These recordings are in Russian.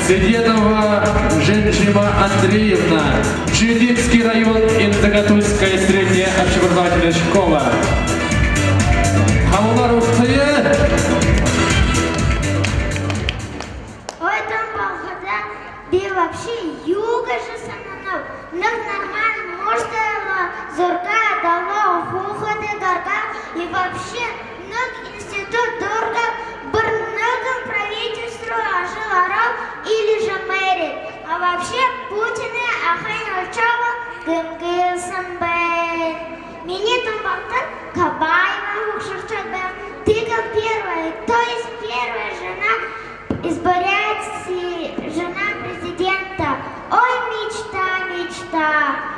Сиденова Женщина Андреевна, Чудинский район, Интегатульская средняя общеобразовательная школа. Хамулар Ухтая. Ой, там полгода, да вообще юга же сананов. Ног нормально, может, зорка, дало, уходы, горка. И вообще, ног институт дорого, барногом правительству ожил или же мэрит. А вообще, Путина, Ахайнальчава, Гымгылсан Бэй. Меня там болтал Кабаева, Хушевчада. Ты как первая, то есть первая жена избирается, жена президента. Ой, мечта, мечта.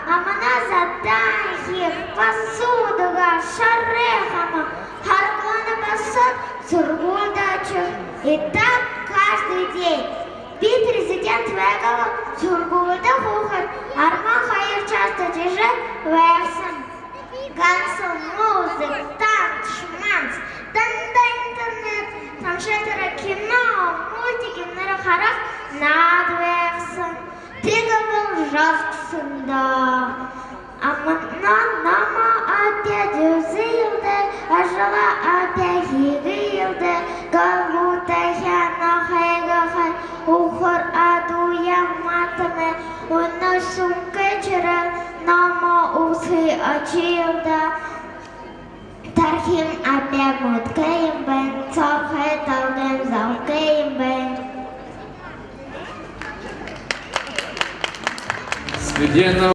А она задает посуду, шарехама, харгона басот, сургудачу. И так каждый день. Бит президент Вегова, сургуда хухар, арма хайер часто держит версом. Гансел, музык, танц, шманц, танда интернет, там шетера кино, мультики на рахарах над версом. Ты говорил жесткий, да. А мама опять узилда, а жила опять гигилда, галутая на хайгахай, ухор адуя матаме, уносум кечера, намо усы очилда. Тархим опять муткаем бен, цохай талгем залкаем бен. Сведенного